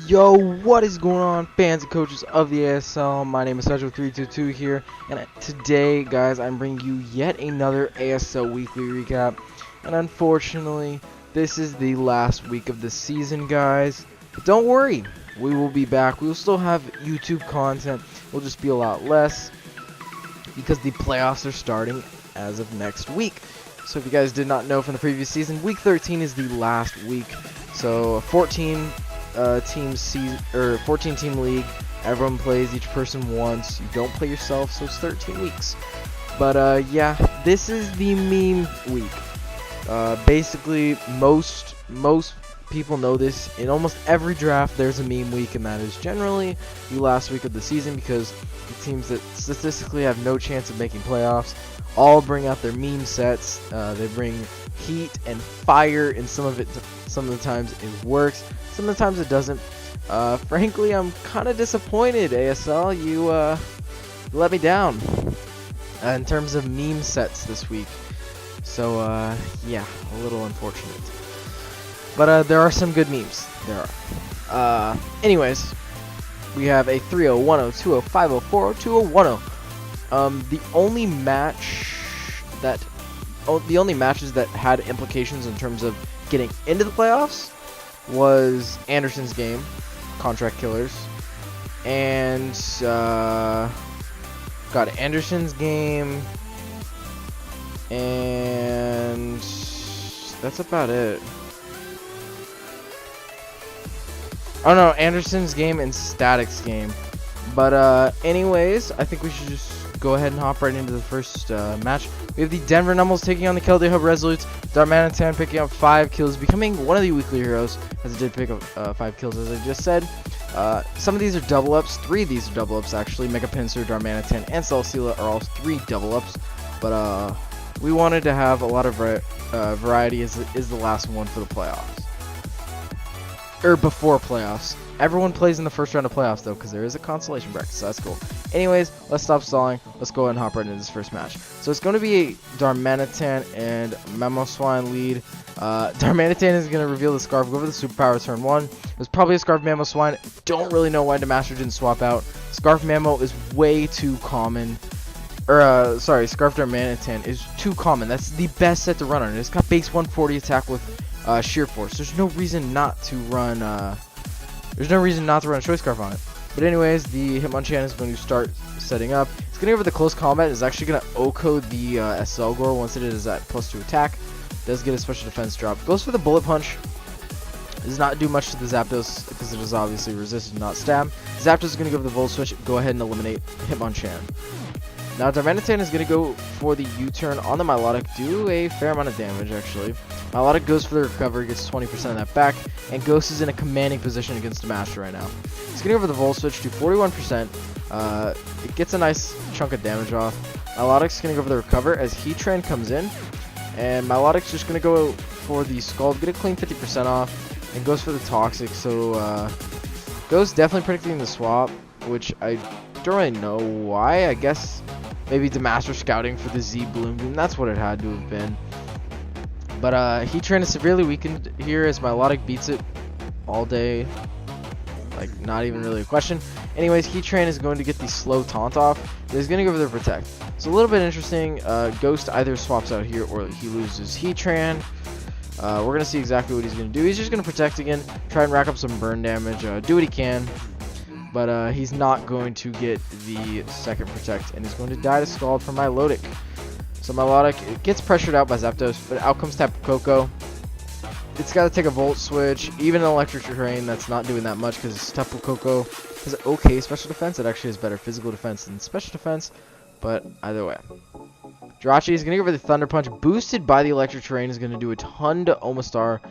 Yo, what is going on, fans and coaches of the ASL? My name is Sergio322 here, and today, guys, I'm bringing you yet another ASL weekly recap. And unfortunately, this is the last week of the season, guys. But don't worry, we will be back. We will still have YouTube content. It will just be a lot less because the playoffs are starting as of next week. So if you guys did not know from the previous season, week 13 is the last week. So 14 team league. Everyone plays each person once. You don't play yourself, so it's 13 weeks. But yeah, this is the meme week. Basically, most people know this. In almost every draft, there's a meme week, and that is generally the last week of the season because the teams that statistically have no chance of making playoffs all bring out their meme sets. They bring heat and fire, and some of the times it works. Some of the times it doesn't. Frankly, I'm kind of disappointed, ASL. You let me down in terms of meme sets this week. So, yeah, a little unfortunate. But there are some good memes. There are. Anyways, we have a 3-0, 1-0, 2-0, 5-0, 4-0, 2-0, 1-0. The only matches that had implications in terms of getting into the playoffs was Anderson's game, Contract Killers, and Anderson's game, and that's about it. Oh no, Anderson's game and Static's game. But anyways, I think we should just go ahead and hop right into the first match. We have the Denver Numbers taking on the Kelday Hub Resolutes. Darmanitan picking up 5 kills, becoming one of the weekly heroes, as it did pick up 5 kills, as I just said. Some of these are double ups. 3 of these are double ups, actually. Mega Pinsir, Darmanitan, and Celesteela are all 3 double ups. But we wanted to have a lot of variety as it is the last one for the playoffs. Or before playoffs. Everyone plays in the first round of playoffs, though, because there is a consolation bracket, so that's cool. Anyways, let's stop stalling. Let's go ahead and hop right into this first match. So it's going to be a Darmanitan and Mamoswine lead. Darmanitan is going to reveal the Scarf, go over the superpower turn 1. It was probably a Scarf Mamoswine. Don't really know why Demaster didn't swap out. Scarf Mamo is way too common. Or, sorry, Scarf Darmanitan is too common. That's the best set to run on it. It's got base 140 attack with Sheer Force. There's no reason not to run... Choice Scarf on it. But anyways, the Hitmonchan is going to start setting up. It's going to go over the close combat. It's actually going to OHKO the SL Gore once it is at +2 attack. Does get a special defense drop. Goes for the Bullet Punch. Does not do much to the Zapdos because it is obviously resisted, not stab. Zapdos is going to go for the Volt Switch. Go ahead and eliminate Hitmonchan. Now Darmanitan is going to go for the U-turn on the Milotic, do a fair amount of damage actually. Milotic goes for the recovery, gets 20% of that back, and Ghost is in a commanding position against the Master right now. He's going to go for the Volt Switch, do 41%, it gets a nice chunk of damage off. Milotic's going to go for the recover as Heatran comes in, and Milotic's just going to go for the Scald, get a clean 50% off, and goes for the Toxic, so Ghost definitely predicting the swap, which I don't really know why. I guess maybe Demaster scouting for the Z Bloom. That's what it had to have been. But Heatran is severely weakened here as Milotic beats it all day. Like, not even really a question. Anyways, Heatran is going to get the slow taunt off. He's going to go for the protect. So a little bit interesting. Ghost either swaps out here or he loses Heatran. We're going to see exactly what he's going to do. He's just going to protect again. Try and rack up some burn damage. Do what he can. But he's not going to get the second protect, and he's going to die to Scald from Milotic. So Milotic gets pressured out by Zapdos, but out comes Tapu Koko. It's got to take a Volt Switch, even an Electric Terrain that's not doing that much because Tapu Koko has okay special defense. It actually has better physical defense than special defense, but either way. Jirachi is going to go for the Thunder Punch, boosted by the Electric Terrain, is going to do a ton to Omastar.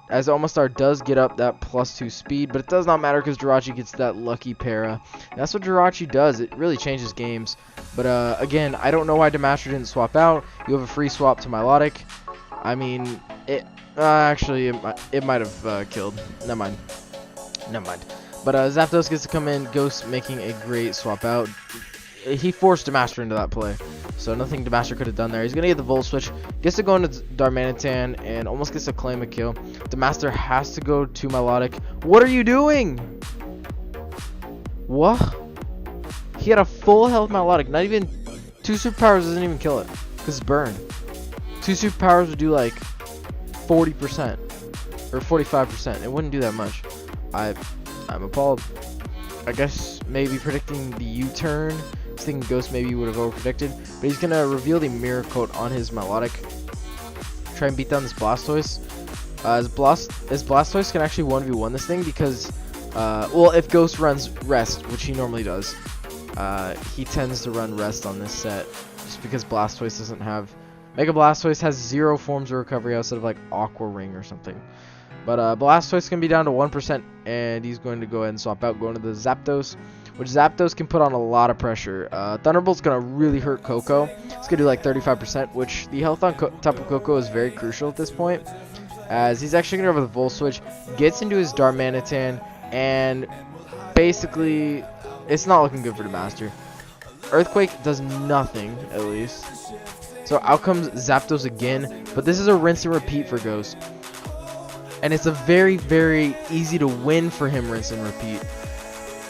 As Omastar does get up that +2 speed, but it does not matter because Jirachi gets that lucky para. And that's what Jirachi does. It really changes games. But again, I don't know why Demaster didn't swap out. You have a free swap to Milotic. I mean, actually, it might have killed. Never mind. But Zapdos gets to come in. Ghost making a great swap out. He forced Demaster into that play. So nothing Demaster could have done there. He's gonna get the Volt Switch, gets to go into Darmanitan, and almost gets to claim a kill. Demaster has to go to Melodic. What are you doing? What? He had a full health Melodic. Not even 2 superpowers doesn't even kill it, because it's burn. 2 superpowers would do like 40% or 45%. It wouldn't do that much. I'm appalled. I guess maybe predicting the U-turn. I was thinking Ghost maybe would have over-predicted, but he's gonna reveal the Mirror Coat on his Melodic. Try and beat down this Blastoise. His Blastoise can actually 1v1 this thing because, well, if Ghost runs Rest, which he normally does, he tends to run Rest on this set, just because Blastoise doesn't have. Mega Blastoise has 0 forms of recovery outside of like Aqua Ring or something. But Blastoise can be down to 1%, and he's going to go ahead and swap out, going to the Zapdos, which Zapdos can put on a lot of pressure. Thunderbolt's going to really hurt Coco. It's going to do like 35%, which the health on Tapu Koko is very crucial at this point, as he's actually going to go over the Volt Switch, gets into his Darmanitan, and basically, it's not looking good for the Master. Earthquake does nothing, at least. So out comes Zapdos again, but this is a rinse and repeat for Ghost. And it's a very, very easy to win for him, rinse and repeat.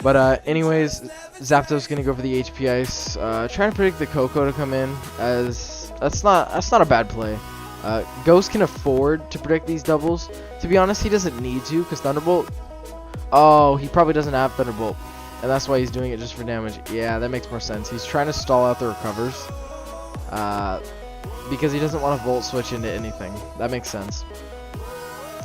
But anyways, Zapdos gonna go for the HP Ice. Trying to predict the Coco to come in, as that's not a bad play. Ghost can afford to predict these doubles. To be honest, he doesn't need to, because Thunderbolt. Oh, he probably doesn't have Thunderbolt, and that's why he's doing it just for damage. Yeah, that makes more sense. He's trying to stall out the recovers, because he doesn't want to Volt Switch into anything. That makes sense.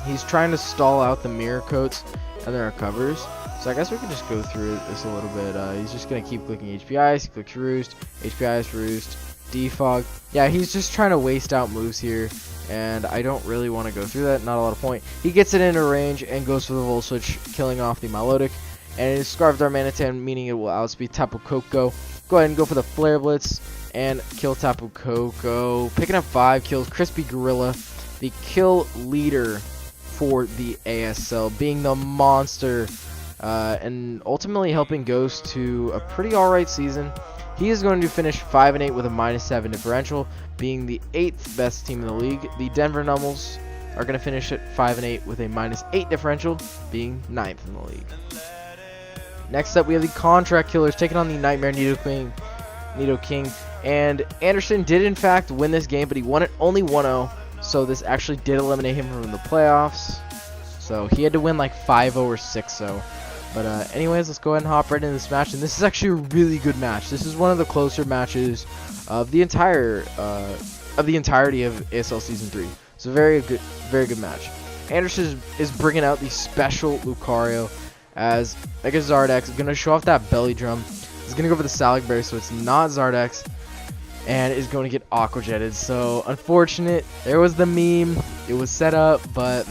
He's trying to stall out the Mirror Coats and the recovers. So I guess we can just go through this a little bit. He's just going to keep clicking HP Ice. He clicks Roost. HP Ice, Roost. Defog. Yeah, he's just trying to waste out moves here. And I don't really want to go through that. Not a lot of point. He gets it into range and goes for the Volt Switch, killing off the Milotic. And it is Scarf Darmanitan, meaning it will outspeed Tapu Koko. Go ahead and go for the Flare Blitz and kill Tapu Koko. Picking up 5 kills. Crispy Gorilla, the kill leader for the ASL, being the monster, and ultimately helping Ghost to a pretty alright season. He is going to finish 5-8 with a -7 differential, being the 8th best team in the league. The Denver Nummels are going to finish at 5-8 with a -8 differential, being 9th in the league. Next up, we have the Contract Killers taking on the Nightmare Nidoking, and Anderson did in fact win this game, but he won it only 1-0. So this actually did eliminate him from the playoffs. So he had to win like 5-0 or 6-0. But anyways, let's go ahead and hop right into this match. And this is actually a really good match. This is one of the closer matches of the entirety of ASL Season 3. It's a very good match. Anderson is bringing out the special Lucario as Mega Zardex is going to show off that belly drum. He's going to go for the Salic Berry, so it's not Zardex. And is going to get Aqua Jetted. So unfortunate. There was the meme. It was set up, but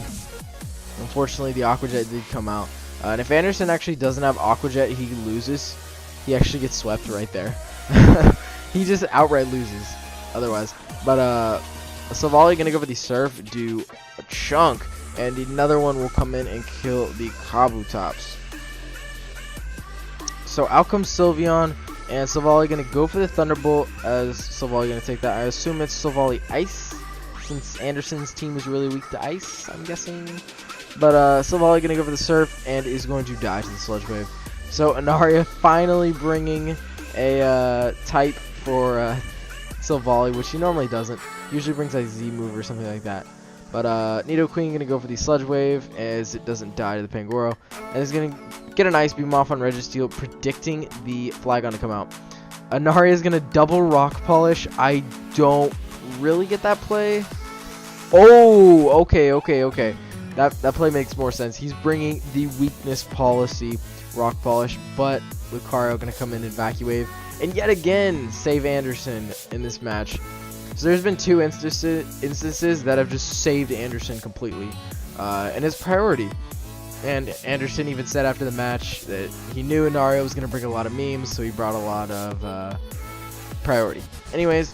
unfortunately the Aqua Jet did come out. And if Anderson actually doesn't have Aqua Jet, he loses. He actually gets swept right there. He just outright loses otherwise. But Savali gonna go for the Surf, do a chunk, and another one will come in and kill the Kabutops. So out comes Sylveon. And Savali going to go for the Thunderbolt, as Savali going to take that. I assume it's Savali Ice, since Anderson's team is really weak to Ice, I'm guessing. But Savali going to go for the Surf, and is going to die to the Sludge Wave. So Anaria finally bringing a type for Savali, which he normally doesn't. Usually brings like Z move or something like that. But Nidoqueen going to go for the Sludge Wave, as it doesn't die to the Pangoro. And is going to get an Ice Beam off on Registeel, predicting the Flygon to come out. Anaria is going to double Rock Polish. I don't really get that play. Oh, okay. That play makes more sense. He's bringing the Weakness Policy Rock Polish, but Lucario going to come in and Vacuum Wave. And yet again, save Anderson in this match. So there's been 2 instances that have just saved Anderson completely, and his priority. And Anderson even said after the match that he knew Anaria was going to bring a lot of memes, so he brought a lot of priority. Anyways,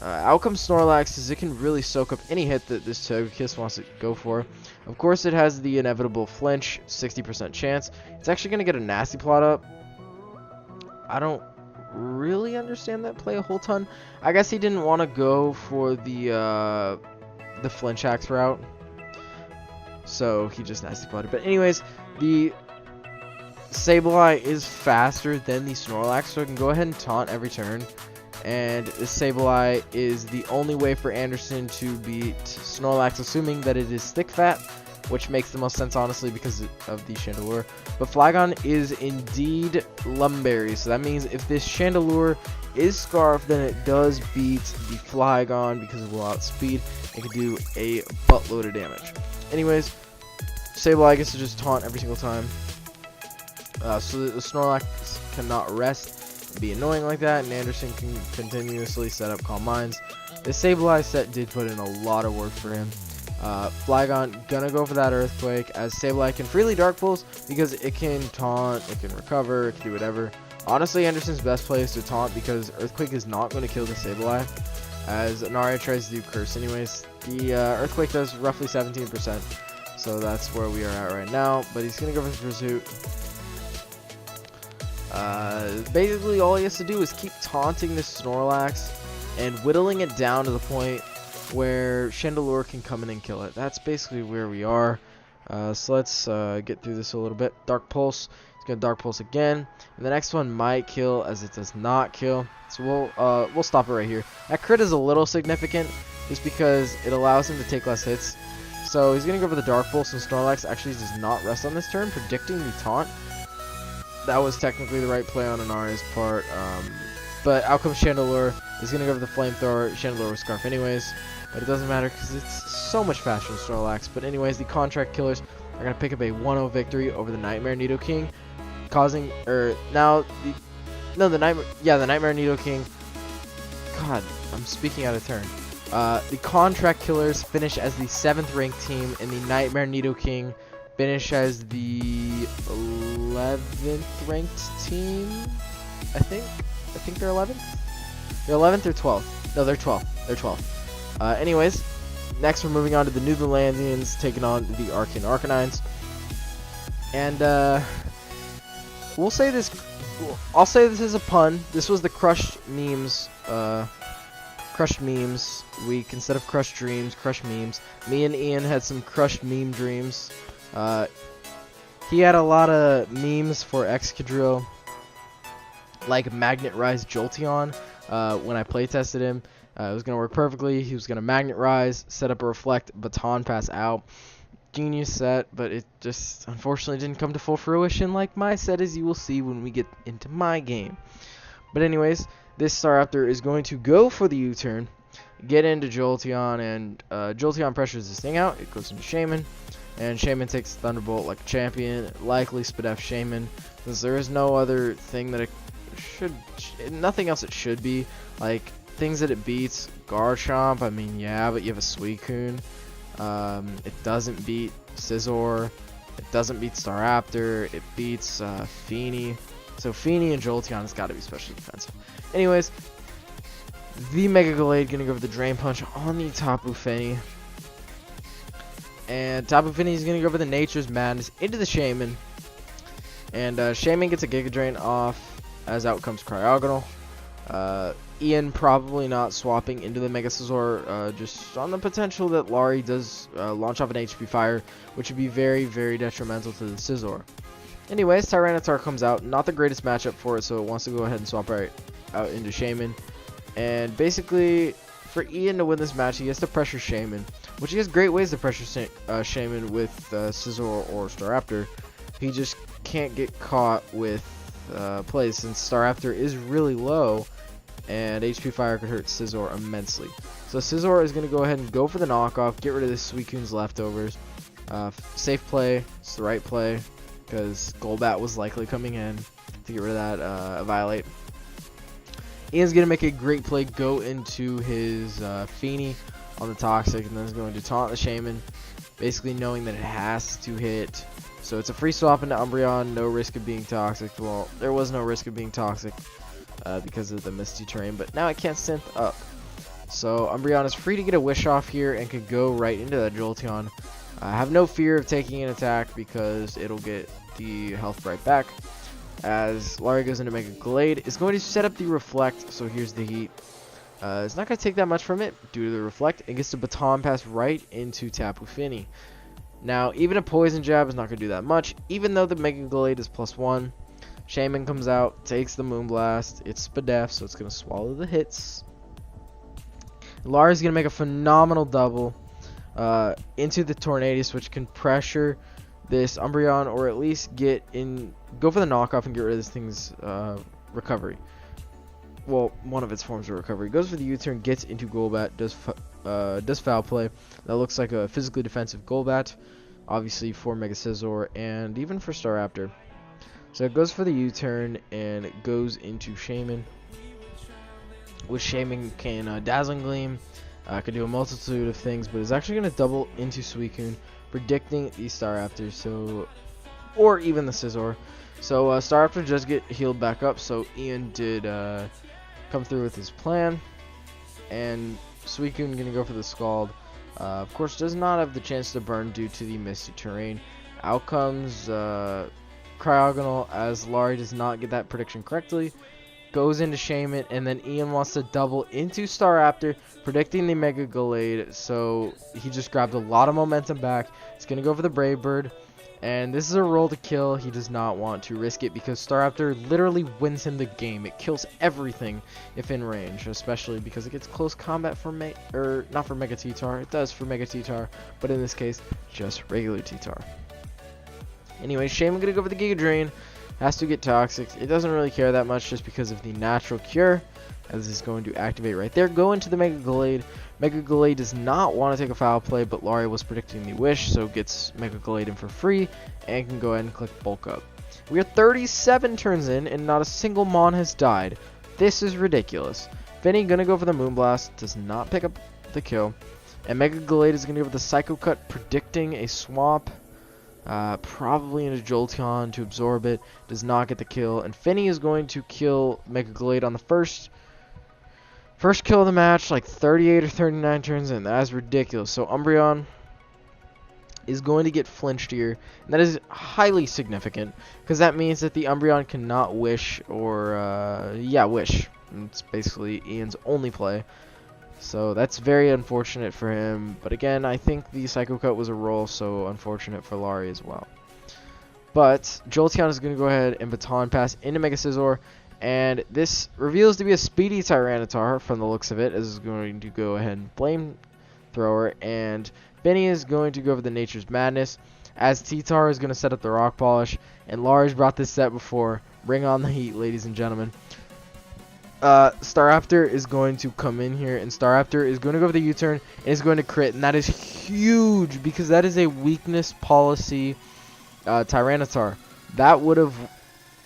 out comes Snorlax, as it can really soak up any hit that this Togekiss wants to go for. Of course, it has the inevitable flinch, 60% chance. It's actually going to get a Nasty Plot up. I don't really understand that play a whole ton. I guess he didn't want to go for the flinch axe route, so he just nasty plotted. But anyways, the Sableye is faster than the Snorlax, so it can go ahead and taunt every turn. And the Sableye is the only way for Anderson to beat Snorlax, assuming that it is thick fat, which makes the most sense, honestly, because of the Chandelure. But Flygon is indeed Lumberry, so that means if this Chandelure is Scarf, then it does beat the Flygon because it will outspeed. It can do a buttload of damage. Anyways, Sableye gets to just taunt every single time. So that the Snorlax cannot rest and be annoying like that, and Anderson can continuously set up Calm Minds. The Sableye set did put in a lot of work for him. Flygon gonna go for that Earthquake, as Sableye can freely Dark Pulse because it can taunt, it can recover, it can do whatever. Honestly, Anderson's best play is to taunt because Earthquake is not going to kill the Sableye, as Anaria tries to do Curse anyways. The Earthquake does roughly 17%, so that's where we are at right now, but he's gonna go for the Pursuit. Basically all he has to do is keep taunting the Snorlax and whittling it down to the point where Chandelure can come in and kill it. That's basically where we are. So let's get through this a little bit. Dark Pulse. He's gonna Dark Pulse again, and the next one might kill, as it does not kill. So we'll stop it right here. That crit is a little significant, just because it allows him to take less hits. So he's gonna go for the Dark Pulse, and Snorlax actually does not rest on this turn, predicting the taunt. That was technically the right play on Anaria's part, but out comes Chandelure. He's gonna go for the Flamethrower. Chandelure with Scarf anyways, but it doesn't matter because it's so much faster than Snorlax. But anyways, the Contract Killers are gonna pick up a 1-0 victory over the Nightmare Nidoking, causing the Nightmare Nidoking. God, I'm speaking out of turn. The Contract Killers finish as the 7th ranked team, and the Nightmare Nidoking finish as the 11th ranked team. I think they're 11th. They're 11th or 12th. No, they're 12th. They're 12th. Anyways, next we're moving on to the New Zealandians taking on the Archean Arcanines. And we'll say this. I'll say this is a pun. This was the Crushed Memes week instead of Crushed Dreams. Crushed Memes. Me and Ian had some Crushed Meme dreams. He had a lot of memes for Excadrill, like Magnet Rise Jolteon. When I playtested him, it was going to work perfectly. He was going to Magnet Rise, set up a Reflect, Baton Pass out. Genius set, but it just unfortunately didn't come to full fruition like my set, as you will see when we get into my game. But anyways, this Staraptor is going to go for the U-turn, get into Jolteon, and Jolteon pressures this thing out. It goes into Shaman, and Shaman takes Thunderbolt like a champion, likely Spadef Shaman, because there is no other thing that it should, nothing else it should be. Like, things that it beats, Garchomp, I mean, yeah, but you have a Suicune. It doesn't beat Scizor, it doesn't beat Staraptor, it beats Feeny. So Feeny and Jolteon has got to be special defensive. Anyways, the Mega Gallade gonna go for the Drain Punch on the Tapu Fini. And Tapu Fini is gonna go for the Nature's Madness into the Shaman. And Shaman gets a Giga Drain off, as out comes Cryogonal. Ian probably not swapping into the Mega Scizor, just on the potential that Laurie does launch off an HP Fire, which would be very, very detrimental to the Scizor. Anyways, Tyranitar comes out, not the greatest matchup for it, so it wants to go ahead and swap right out into Shaman. And basically, for Ian to win this match, he has to pressure Shaman, which he has great ways to pressure Shaman with Scizor or Staraptor. He just can't get caught with plays, since Staraptor is really low, and HP Fire could hurt Scizor immensely. So Scizor is going to go ahead and go for the knockoff, get rid of the Suicune's leftovers. Safe play, it's the right play, because Golbat was likely coming in to get rid of that Violate. Ian's going to make a great play, go into his Feeny on the Toxic, and then is going to taunt the Shaman, basically knowing that it has to hit. So it's a free swap into Umbreon, no risk of being toxic. Well, there was no risk of being toxic because of the Misty Terrain, but now it can't synth up. So Umbreon is free to get a Wish off here and could go right into that Jolteon. I have no fear of taking an attack because it'll get the health right back. as Larry goes into Mega Glade. Is going to set up the Reflect, so here's the heat. It's not going to take that much from it due to the Reflect. It gets the Baton Pass right into Tapu Fini. Now, even a Poison Jab is not going to do that much, even though the Mega Glade is +1. Shaman comes out, takes the Moonblast. It's Spadef, so it's going to swallow the hits. Lari's going to make a phenomenal double into the Tornadus, which can pressure this Umbreon, or at least go for the knockoff and get rid of this thing's recovery. Well, one of its forms of recovery. Goes for the U-turn, gets into Golbat, does foul play. That looks like a physically defensive Golbat, obviously for Mega Scizor and even for Staraptor. So it goes for the U-turn and it goes into Shaman, which Shaman can Dazzling Gleam, can do a multitude of things, but is actually going to double into Suicune, predicting the Staraptor, or even the Scizor. So Staraptor does get healed back up, so Ian did come through with his plan, and Suicune going to go for the Scald. Of course, does not have the chance to burn due to the misty terrain. Out comes Cryogonal, as Lari does not get that prediction correctly. Goes into Shaman, and then Ian wants to double into Staraptor, predicting the Mega Glade, so he just grabbed a lot of momentum back. He's going to go for the Brave Bird, and this is a roll to kill. He does not want to risk it because Staraptor literally wins him the game. It kills everything if in range, especially because it gets close combat for not for Mega T-Tar. It does for Mega T-Tar, but in this case, just regular T-Tar. Anyway, Shaman going to go for the Giga Drain. Has to get Toxic. It doesn't really care that much just because of the Natural Cure, as it's going to activate right there. Go into the Mega Glade. Mega Glade does not want to take a foul play, but Lari was predicting the Wish, so gets Mega Glade in for free, and can go ahead and click Bulk Up. We are 37 turns in, and not a single Mon has died. This is ridiculous. Finny gonna go for the Moonblast, does not pick up the kill, and Mega Glade is gonna go for the Psycho Cut, predicting a swap. Probably into Jolteon to absorb it. Does not get the kill. And Finny is going to kill Mega Glade on the first kill of the match, like 38 or 39 turns in. That is ridiculous. So Umbreon is going to get flinched here. And that is highly significant, because that means that the Umbreon cannot Wish or, Wish. It's basically Ian's only play. So that's very unfortunate for him. But again, I think the Psycho Cut was a roll, so unfortunate for Lari as well. But Jolteon is going to go ahead and Baton Pass into Mega Scizor. And this reveals to be a speedy Tyranitar from the looks of it, as it's going to go ahead and Flamethrower. And Benny is going to go for the Nature's Madness, as T-Tar is going to set up the Rock Polish. And Lari's brought this set before. Bring on the heat, ladies and gentlemen. Staraptor is going to come in here, and Staraptor is going to go for the U-turn and is going to crit, and that is huge because that is a weakness policy Tyranitar. That would have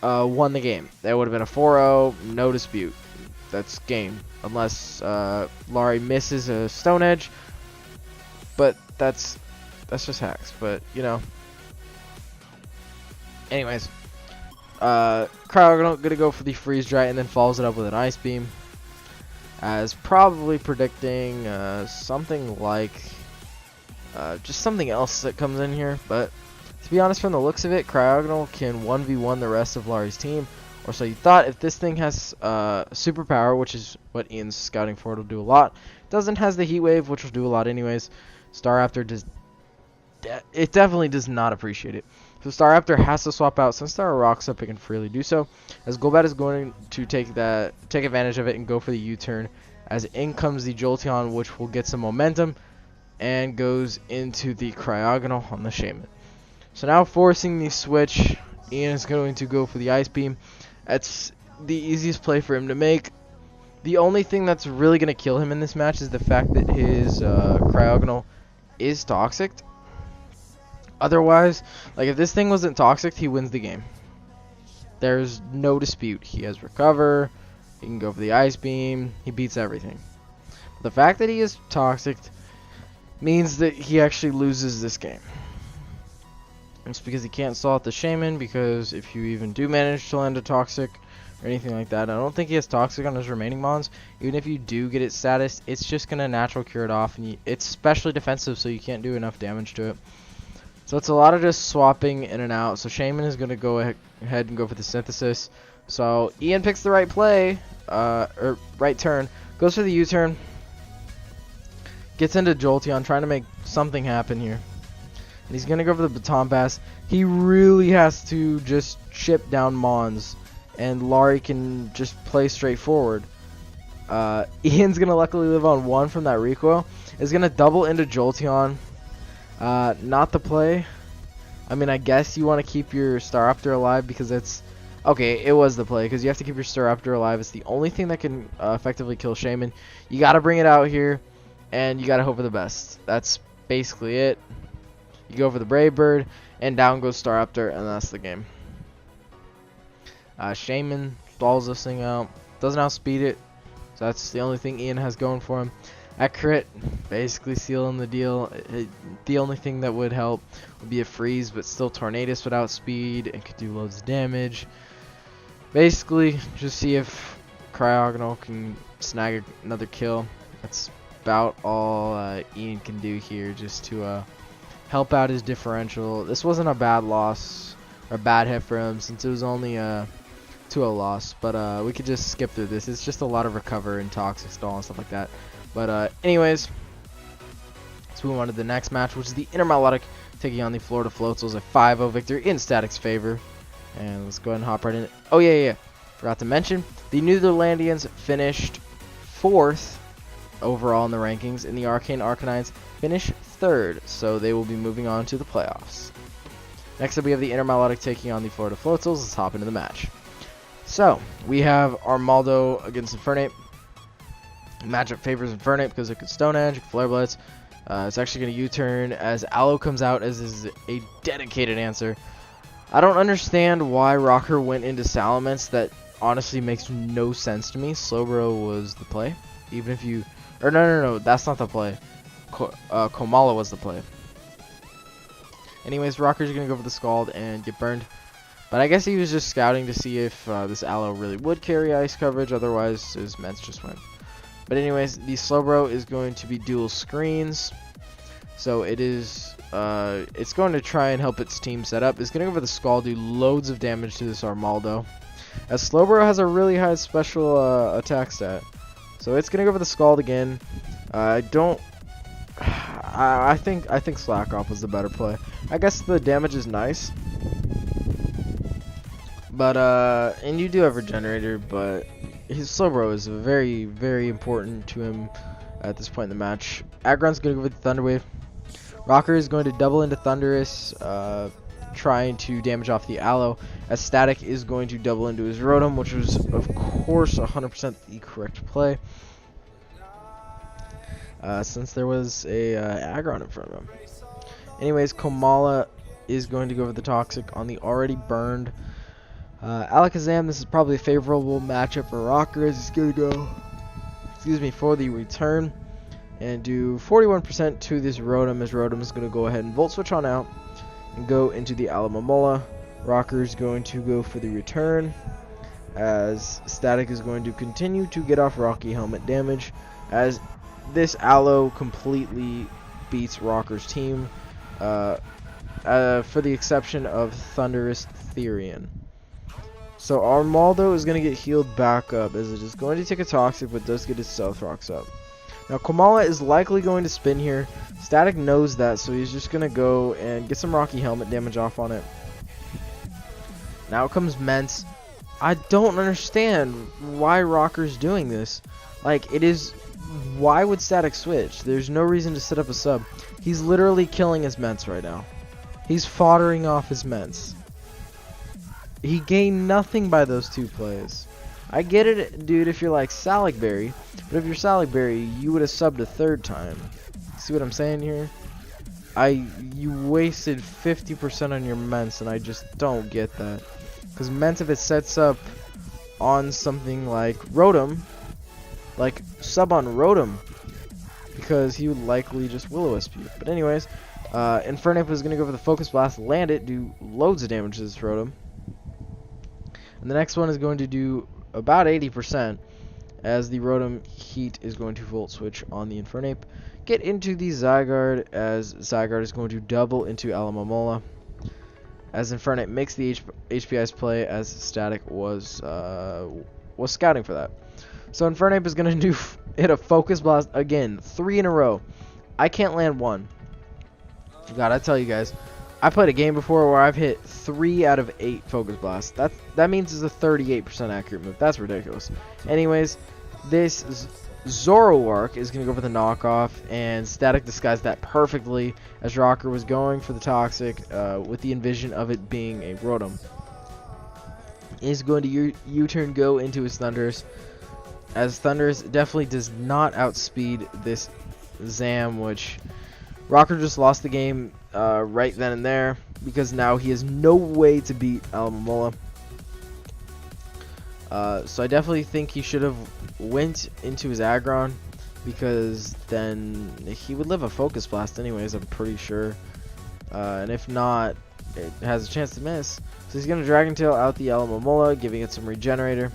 won the game. That would have been a 4-0, no dispute. That's game, unless Lari misses a Stone Edge, but that's just hacks. But you know, anyways. Cryogonal gonna go for the Freeze Dry and then follows it up with an Ice Beam, as probably predicting something like just something else that comes in here. But to be honest, from the looks of it, Cryogonal can 1v1 the rest of Lari's team, or so you thought. If this thing has superpower, which is what Ian's scouting for, it'll do a lot. Doesn't has the Heat Wave, which will do a lot anyways. Staraptor definitely does not appreciate it. So Staraptor has to swap out. Since there are rocks up, it can freely do so. As Golbat is going to take advantage of it and go for the U-turn. As in comes the Jolteon, which will get some momentum and goes into the Cryogonal on the Shaman. So now forcing the switch, Ian is going to go for the Ice Beam. That's the easiest play for him to make. The only thing that's really going to kill him in this match is the fact that his Cryogonal is toxic. Otherwise, like if this thing wasn't toxic, he wins the game. There's no dispute. He has Recover, he can go for the Ice Beam, he beats everything. But the fact that he is toxic means that he actually loses this game. It's because he can't stall out the Shaman, because if you even do manage to land a toxic or anything like that, I don't think he has toxic on his remaining mons. Even if you do get its status, it's just going to natural cure it off, and it's specially defensive, so you can't do enough damage to it. So it's a lot of just swapping in and out. So Shaman is going to go ahead and go for the synthesis. So Ian picks the right play, or right turn, goes for the U-turn, gets into Jolteon, trying to make something happen here. And he's going to go for the baton pass. He really has to just chip down Mons, and Laurie can just play straight forward. Ian's going to luckily live on 1 from that recoil. Is going to double into Jolteon. Not the play. I mean, I guess you want to keep your Staraptor alive because it's... Okay, it was the play because you have to keep your Staraptor alive. It's the only thing that can effectively kill Shaman. You got to bring it out here, and you got to hope for the best. That's basically it. You go for the Brave Bird, and down goes Staraptor, and that's the game. Shaman stalls this thing out. Doesn't outspeed it, so that's the only thing Ian has going for him. At crit, basically sealing the deal. The only thing that would help would be a freeze, but still Tornadus without speed and could do loads of damage. Basically, just see if Cryogonal can snag another kill. That's about all Ian can do here, just to help out his differential. This wasn't a bad loss or a bad hit for him since it was only a 2-0 loss, but we could just skip through this. It's just a lot of recover and toxic stall and stuff like that. But anyways, let's move on to the next match, which is the Intermelodic taking on the Florida Floatzel's, a 5-0 victory in Static's favor. And let's go ahead and hop right in. Oh yeah, forgot to mention, the Netherlandians finished 4th overall in the rankings, and the Arcane Arcanines finished 3rd, so they will be moving on to the playoffs. Next up, we have the Intermelodic taking on the Florida Floatzel's. Let's hop into the match. So, we have Armaldo against Infernape. Matchup favors Infernape because it could Stone Edge, Flare Blitz. It's actually going to U-turn as Aloe comes out as is a dedicated answer. I don't understand why Rocker went into Salamence. That honestly makes no sense to me. Slowbro was the play. Even if you... Or no, that's not the play. Komala was the play. Anyways, Rocker's going to go for the Scald and get burned. But I guess he was just scouting to see if this Aloe really would carry ice coverage. Otherwise, his Mets just went. But anyways, the Slowbro is going to be dual screens. So it is, it's going to try and help its team set up. It's going to go for the Scald, do loads of damage to this Armaldo. As Slowbro has a really high special attack stat. So it's going to go for the Scald again. I think Slack Off was the better play. I guess the damage is nice. But, and you do have Regenerator, but his Slowbro is very, very important to him at this point in the match. Aggron's going to go with the Thunder Wave. Rocker is going to double into Thunderous, trying to damage off the Aloe, as Static is going to double into his Rotom, which was, of course, 100% the correct play, since there was a Aggron in front of him. Anyways, Komala is going to go for the Toxic on the already burned Alakazam. This is probably a favorable matchup for Rocker, as he's going to go, for the return and do 41% to this Rotom, as Rotom is going to go ahead and Volt Switch on out and go into the Alomomola. Rocker is going to go for the return, as Static is going to continue to get off Rocky Helmet damage, as this Aloe completely beats Rocker's team, for the exception of Thunderous Therian. So Armaldo is going to get healed back up, as it is going to take a Toxic, but does get his Stealth Rocks up. Now Komala is likely going to spin here. Static knows that, so he's just going to go and get some Rocky Helmet damage off on it. Now comes Mence. I don't understand why Rocker's doing this. Like, it is... Why would Static switch? There's no reason to set up a sub. He's literally killing his Mence right now. He's foddering off his Mence. He gained nothing by those two plays. I get it, dude, if you're like Saligberry, but if you're Saligberry, you would have subbed a 3rd time. See what I'm saying here? You wasted 50% on your Mence, and I just don't get that. Because Mence, if it sets up on something like Rotom, like sub on Rotom, because he would likely just Will-O-Wisp you. But anyways, Infernape is going to go for the Focus Blast, land it, do loads of damage to this Rotom. And the next one is going to do about 80%, as the Rotom Heat is going to Volt Switch on the Infernape. Get into the Zygarde, as Zygarde is going to double into Alomomola, as Infernape makes the HPI's play, as Static was scouting for that. So Infernape is going to hit a Focus Blast again, 3 in a row. I can't land 1. God, I tell you guys, I played a game before where I've hit 3 out of 8 Focus Blasts. That means it's a 38% accurate move. That's ridiculous. Anyways, this Zoroark is going to go for the knockoff, and Static disguised that perfectly, as Rocker was going for the Toxic with the envision of it being a Rotom. He's going to U-turn go into his Thundurus, as Thundurus definitely does not outspeed this Zam, which Rocker just lost the game right then and there, because now he has no way to beat Alomomola. So I definitely think he should have went into his Aggron, because then he would live a Focus Blast anyways, I'm pretty sure. And if not, it has a chance to miss. So he's going to Dragon Tail out the Alomomola, giving it some Regenerator.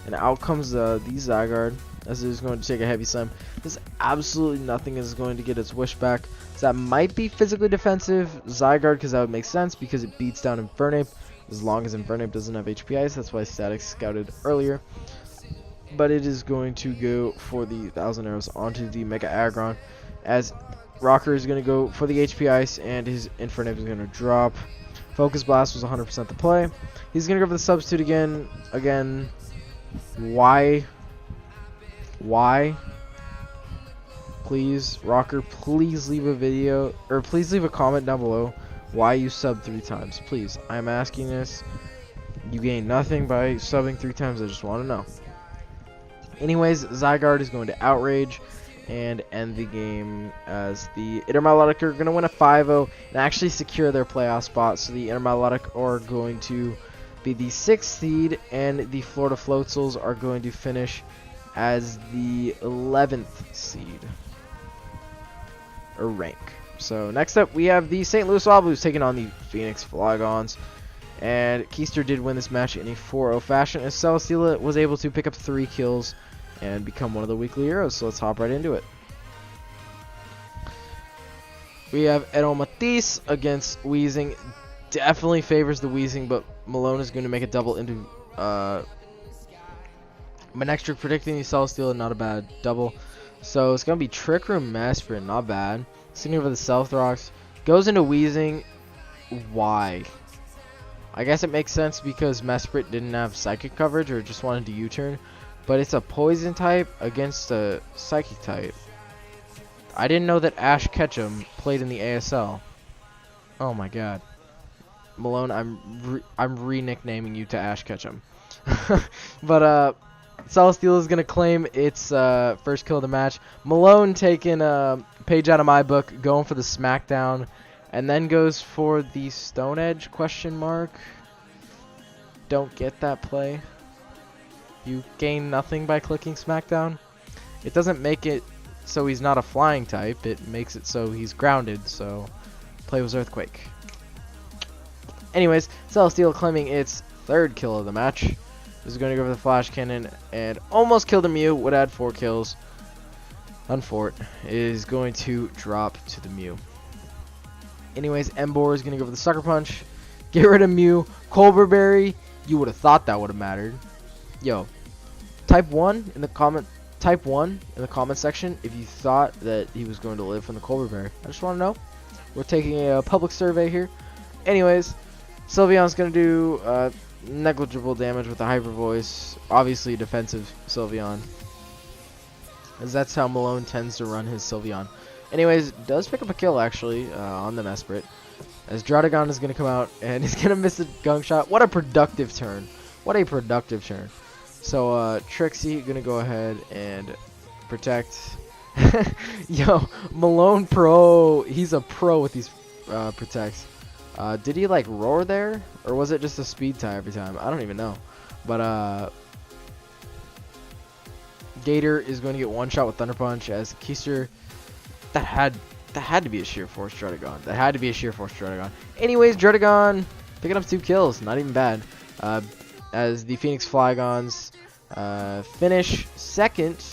And out comes the Zygarde, as it is going to take a Heavy Slam. There's absolutely nothing is going to get its Wish back. So that might be physically defensive Zygarde, because that would make sense, because it beats down Infernape, as long as Infernape doesn't have HPIs. That's why Static scouted earlier. But it is going to go for the 1,000 Arrows onto the Mega Aggron, as Rocker is going to go for the HPIs, and his Infernape is going to drop. Focus Blast was 100% the play. He's going to go for the Substitute again. Why? Please, Rocker, please leave a video, or please leave a comment down below why you subbed 3 times. Please, I'm asking this. You gain nothing by subbing 3 times. I just want to know. Anyways, Zygarde is going to Outrage and end the game, as the Inner Milotic are going to win a 5-0 and actually secure their playoff spot. So the Inner Milotic are going to be the 6th seed, and the Florida Floatzels are going to finish as the 11th seed, or rank. So next up we have the St. Louis Wobblers taking on the Phoenix Flygons, and Keister did win this match in a 4-0 fashion, as Celesteela was able to pick up 3 kills and become one of the weekly heroes. So let's hop right into it. We have Edo Matisse against Weezing. Definitely favors the Weezing, but Malone is going to make a double into Manectric, predicting the Celesteela, not a bad double. So it's going to be Trick Room Mesprit, not bad. Sitting over the Stealth Rocks. Goes into Weezing. Why? I guess it makes sense because Mesprit didn't have Psychic coverage, or just wanted to U-turn. But it's a Poison type against a Psychic type. I didn't know that Ash Ketchum played in the ASL. Oh my god. Malone, I'm re-nicknaming you to Ash Ketchum. But Celesteela is going to claim its first kill of the match. Malone taking a page out of my book, going for the Smackdown, and then goes for the Stone Edge, question mark. Don't get that play. You gain nothing by clicking Smackdown. It doesn't make it so he's not a flying type, it makes it so he's grounded, so play was Earthquake. Anyways, Celesteela claiming its 3rd kill of the match. This is going to go for the Flash Cannon and almost killed a Mew, would add 4 kills. Unfort is going to drop to the Mew. Anyways, Emboar is going to go for the Sucker Punch. Get rid of Mew. Colbur Berry, you would have thought that would have mattered. Yo, type 1 in the comment section if you thought that he was going to live from the Colbur Berry. I just want to know. We're taking a public survey here. Anyways, Sylveon's going to do negligible damage with the Hyper Voice. Obviously defensive Sylveon, as that's how Malone tends to run his Sylveon. Anyways, does pick up a kill actually on the Mesprit, as Draudigon is going to come out and he's going to miss a Gunk Shot. What a productive turn. What a productive turn. So Trixie going to go ahead and protect. Yo, Malone pro. He's a pro with these protects. Did he like roar there, or was it just a speed tie every time? I don't even know. But Gator is going to get one shot with Thunder Punch, as Keister, that had to be a Sheer Force Draudigon. That had to be a Sheer Force Draudigon. Anyways, Draudigon picking up 2 kills, not even bad. As the Phoenix Flygons finish second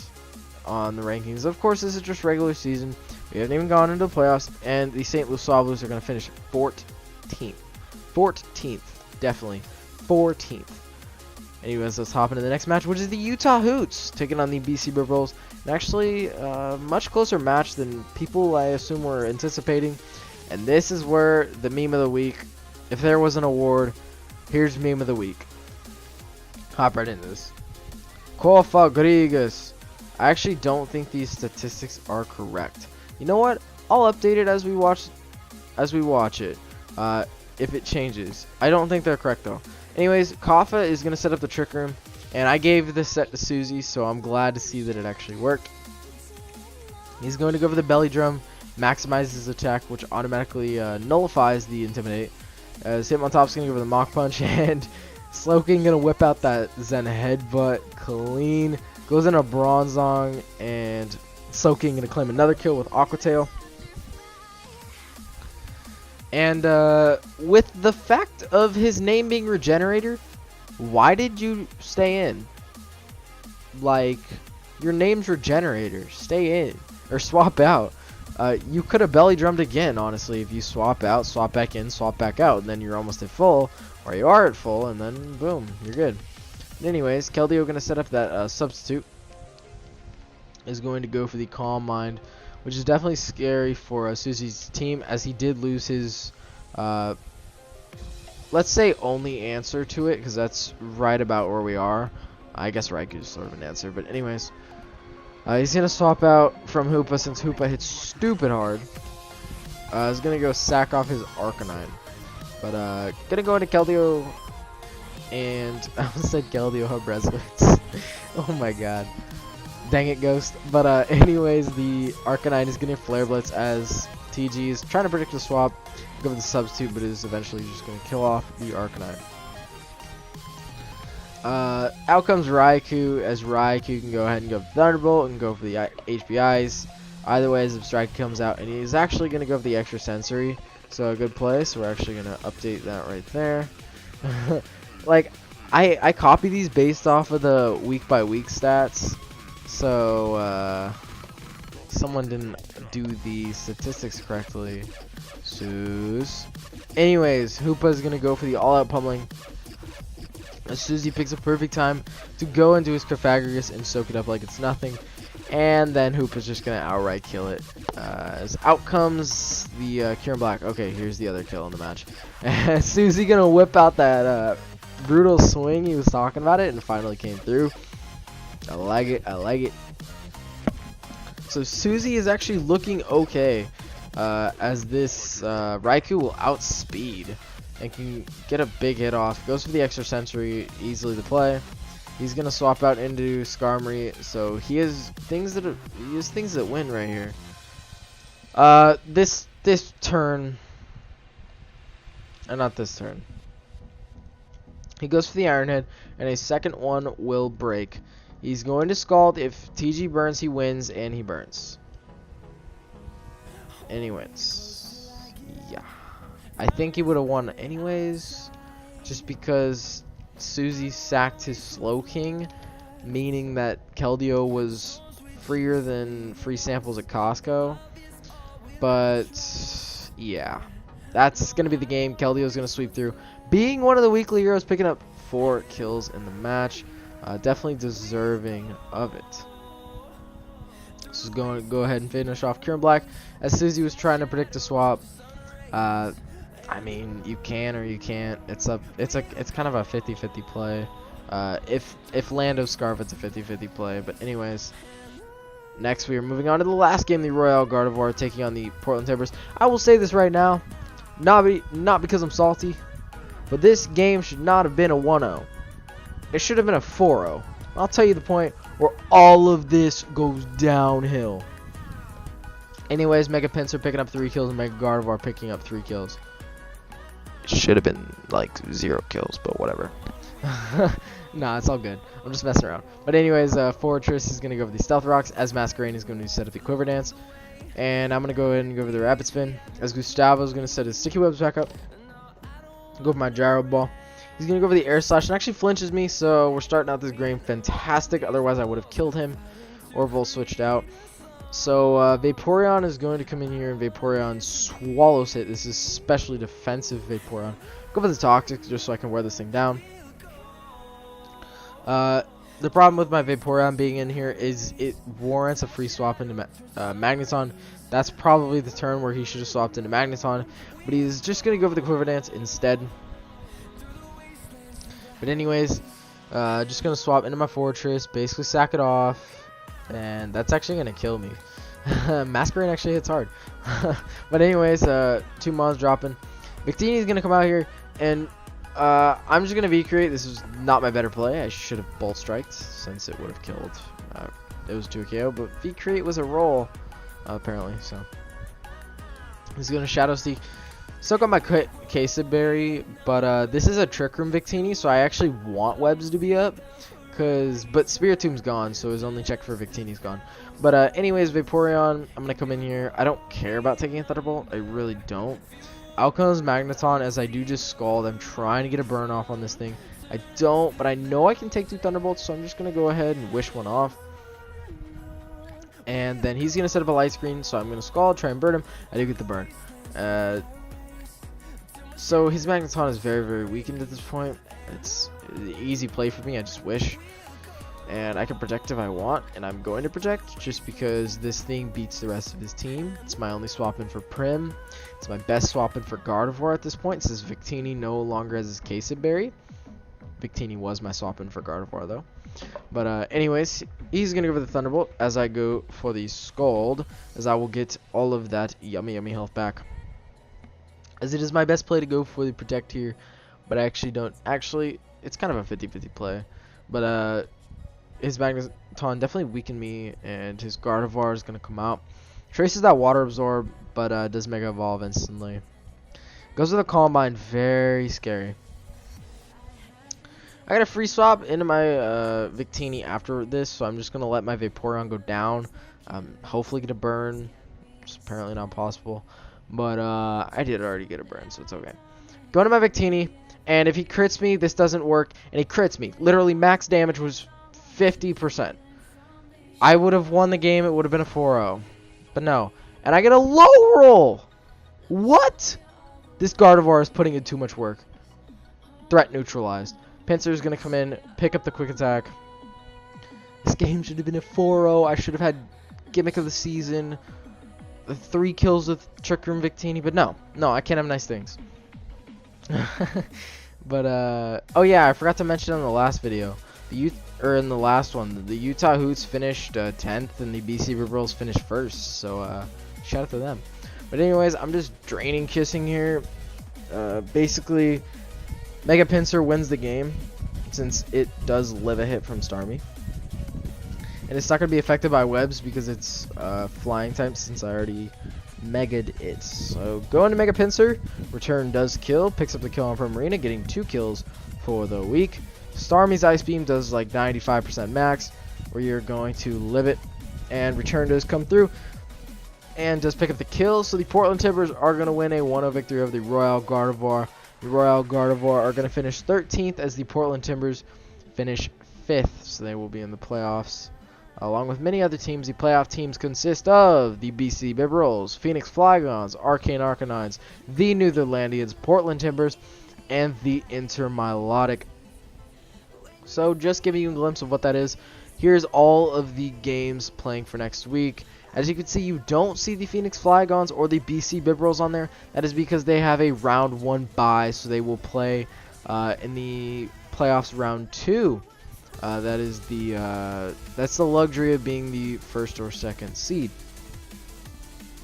on the rankings. Of course, this is just regular season. We haven't even gone into the playoffs, and the St. Louis Swablues are going to finish 14th. 14th, definitely 14th. Anyways, let's hop into the next match, which is the Utah Hoots taking on the BC Brills. And actually, much closer match than people, I assume, were anticipating. And this is where the meme of the week, if there was an award, here's meme of the week. Hop right into this. Cole Fabregas. I actually don't think these statistics are correct. You know what? I'll update it as we watch it. If it changes. I don't think they're correct though. Anyways, Kaffa is going to set up the Trick Room, and I gave this set to Susie, so I'm glad to see that it actually worked. He's going to go for the belly drum, maximizes his attack, which automatically nullifies the Intimidate. As Hitmontop's going to go for the Mach Punch, and Slowking going to whip out that Zen Headbutt clean. Goes in a Bronzong, and Slowking going to claim another kill with Aqua Tail. And with the fact of his name being Regenerator, why did you stay in? Like, your name's Regenerator. Stay in. Or swap out. You could have belly drummed again, honestly, if you swap out, swap back in, swap back out, and then you're almost at full, or you are at full, and then boom, you're good. But anyways, Keldeo going to set up that substitute. Is going to go for the Calm Mind, which is definitely scary for Susie's team, as he did lose his, let's say, only answer to it, because that's right about where we are. I guess Raiku's sort of an answer, but anyways. He's going to swap out from Hoopa, since Hoopa hits stupid hard. He's going to go sack off his Arcanine. But, going to go into Keldeo, and I almost said Keldeo Hub Resonance. Oh my god. Dang it, Ghost. But anyways, the Arcanine is getting Flare Blitz as TG is trying to predict the swap. Go with the substitute, but is eventually just going to kill off the Arcanine. Out comes Raikou, as Raikou can go ahead and go for Thunderbolt and go for the HBIs. Either way, as Strike comes out, and he's actually going to go for the extra sensory. So a good play. So we're actually going to update that right there. Like, I copy these based off of the week by week stats. So, someone didn't do the statistics correctly. Anyways, Hoopa's going to go for the all-out pummeling. As Susie picks a perfect time to go into his Cryphagoras and soak it up like it's nothing. And then Hoopa's just going to outright kill it. As out comes the Kieran Black. Okay, here's the other kill in the match. And Susie going to whip out that brutal swing he was talking about it, and finally came through. I like it. I like it. So Susie is actually looking okay, as this Raikou will outspeed and can get a big hit off. Goes for the extra sensory, easily to play. He's gonna swap out into Skarmory, so he has things that win right here. This turn, not this turn. He goes for the Iron Head, and a second one will break. He's going to Scald. If TG burns, he wins, and he burns. And he wins. Yeah. I think he would have won anyways, just because Susie sacked his Slowking, meaning that Keldeo was freer than free samples at Costco. But, yeah. That's going to be the game. Keldeo's going to sweep through. Being one of the weekly heroes, picking up 4 kills in the match. Definitely deserving of it. So going to go ahead and finish off Kieran Black. As Susie was trying to predict a swap. I mean, you can or you can't. It's kind of a 50-50 play. If Lando Scarf, it's a 50-50 play. But anyways, next we are moving on to the last game, the Royale Gardevoir taking on the Portland Timbers. I will say this right now, not because I'm salty, but this game should not have been a 1-0. It should have been a 4-0. I'll tell you the point where all of this goes downhill. Anyways, Mega Pinsir picking up 3 kills and Mega Gardevoir picking up 3 kills. It should have been like 0 kills, but whatever. Nah, it's all good. I'm just messing around. But anyways, Fortress is going to go for the Stealth Rocks, as Masquerain is going to set up the Quiver Dance. And I'm going to go ahead and go for the Rapid Spin, as Gustavo is going to set his Sticky Webs back up. Go for my Gyro Ball. He's going to go for the air slash and actually flinches me, so we're starting out this game fantastic. Otherwise, I would have killed him or Volt switched out. So Vaporeon is going to come in here, and Vaporeon swallows hit. This is especially defensive Vaporeon. Go for the Toxic just so I can wear this thing down. The problem with my Vaporeon being in here is it warrants a free swap into Magneton. That's probably the turn where he should have swapped into Magneton, but he's just going to go for the Quiver Dance instead. But anyways, just going to swap into my Fortress, basically sack it off, and that's actually going to kill me. Masquerain actually hits hard. But anyways, 2 mons dropping. Victini's going to come out here, and I'm just going to V-Create. This is not my better play. I should have Bolt Striked since it would have killed. It was 2 KO, but V-Create was a roll, apparently. So he's going to Shadow Steak. Still got my Queso Berry, but this is a Trick Room Victini, so I actually want Webs to be up. But Spiritom's gone, so his only check for Victini's gone. But anyways, Vaporeon, I'm going to come in here. I don't care about taking a Thunderbolt. I really don't. Out comes Magneton as I do just Scald. I'm trying to get a burn off on this thing. I don't, but I know I can take 2 Thunderbolts, so I'm just going to go ahead and wish one off. And then he's going to set up a light screen, so I'm going to Scald, try and burn him. I do get the burn. So his Magneton is very, very weakened at this point. It's an easy play for me. I just wish. And I can project if I want, and I'm going to project just because this thing beats the rest of his team. It's my only swap in for Prim. It's my best swap in for Gardevoir at this point, since Victini no longer has his Queso Berry. Victini was my swap in for Gardevoir though. But anyways, he's going to go for the Thunderbolt as I go for the Scald, as I will get all of that yummy, yummy health back. As it is my best play to go for the Protect here, but I actually don't. Actually, it's kind of a 50-50 play. But his Magneton definitely weakened me, and his Gardevoir is going to come out. Traces that Water Absorb, but does Mega Evolve instantly. Goes with a Calm Mind, very scary. I got a free swap into my Victini after this, so I'm just going to let my Vaporeon go down. Hopefully get a burn. It's apparently not possible. But I did already get a burn, so it's okay. Go into my Victini, and if he crits me, this doesn't work. And he crits me. Literally, max damage was 50%. I would have won the game. It would have been a 4-0. But no. And I get a low roll. What? This Gardevoir is putting in too much work. Threat neutralized. Pinsir is going to come in, pick up the quick attack. This game should have been a 4-0. I should have had gimmick of the season. 3 kills with Trick Room Victini. But no. No, I can't have nice things. But, oh yeah, I forgot to mention in the last video. In the last one, the Utah Hoots finished 10th and the BC Liberals finished 1st. So, shout out to them. But anyways, I'm just draining Kissing here. Basically, Mega Pinsir wins the game since it does live a hit from Starmie. And it's not going to be affected by webs because it's flying type since I already Mega'd it. So go into Mega Pinsir. Return does kill. Picks up the kill on Primarina, getting 2 kills for the week. Starmie's Ice Beam does like 95% max, where you're going to live it. And Return does come through and does pick up the kill. So the Portland Timbers are going to win a 1-0 victory over the Royal Gardevoir. The Royal Gardevoir are going to finish 13th as the Portland Timbers finish 5th. So they will be in the playoffs. Along with many other teams, the playoff teams consist of the BC Bibarels, Phoenix Flygons, Arcane Arcanines, the Netherlandians, Portland Timbers, and the Intermilotic. So just giving you a glimpse of what that is, here's all of the games playing for next week. As you can see, you don't see the Phoenix Flygons or the BC Bibarels on there. That is because they have a round 1 bye, so they will play in the playoffs round 2. That's the luxury of being the 1st or 2nd seed.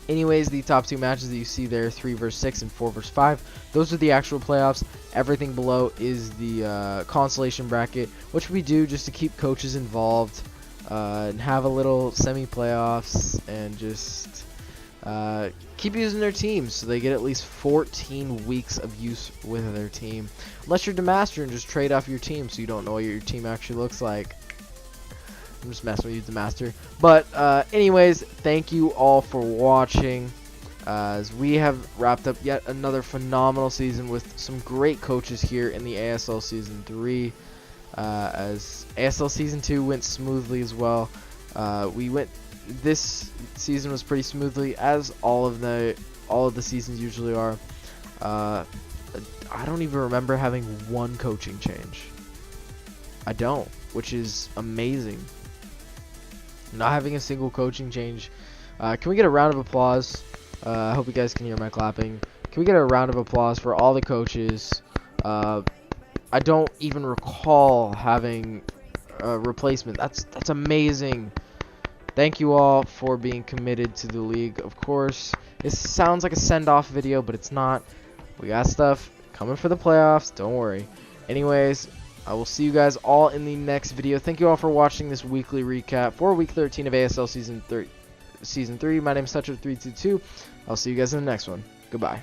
Anyways, the top 2 matches that you see there, 3 vs 6 and 4 vs 5, those are the actual playoffs. Everything below is the consolation bracket, which we do just to keep coaches involved and have a little semi-playoffs and just keep using their teams so they get at least 14 weeks of use with their team. Unless you're Demaster and just trade off your team so you don't know what your team actually looks like. I'm just messing with you, Demaster. But anyways, thank you all for watching. as we have wrapped up yet another phenomenal season with some great coaches here in the ASL Season 3. As ASL Season 2 went smoothly as well. This season was pretty smoothly, as all of the seasons usually are. I don't even remember having one coaching change. I don't, which is amazing. Not having a single coaching change. Can we get a round of applause? I hope you guys can hear my clapping. Can we get a round of applause for all the coaches? I don't even recall having a replacement. That's amazing. Thank you all for being committed to the league. Of course, this sounds like a send-off video, but it's not. We got stuff coming for the playoffs. Don't worry. Anyways, I will see you guys all in the next video. Thank you all for watching this weekly recap for Week 13 of ASL Season 3. My name is Toucher322. I'll see you guys in the next one. Goodbye.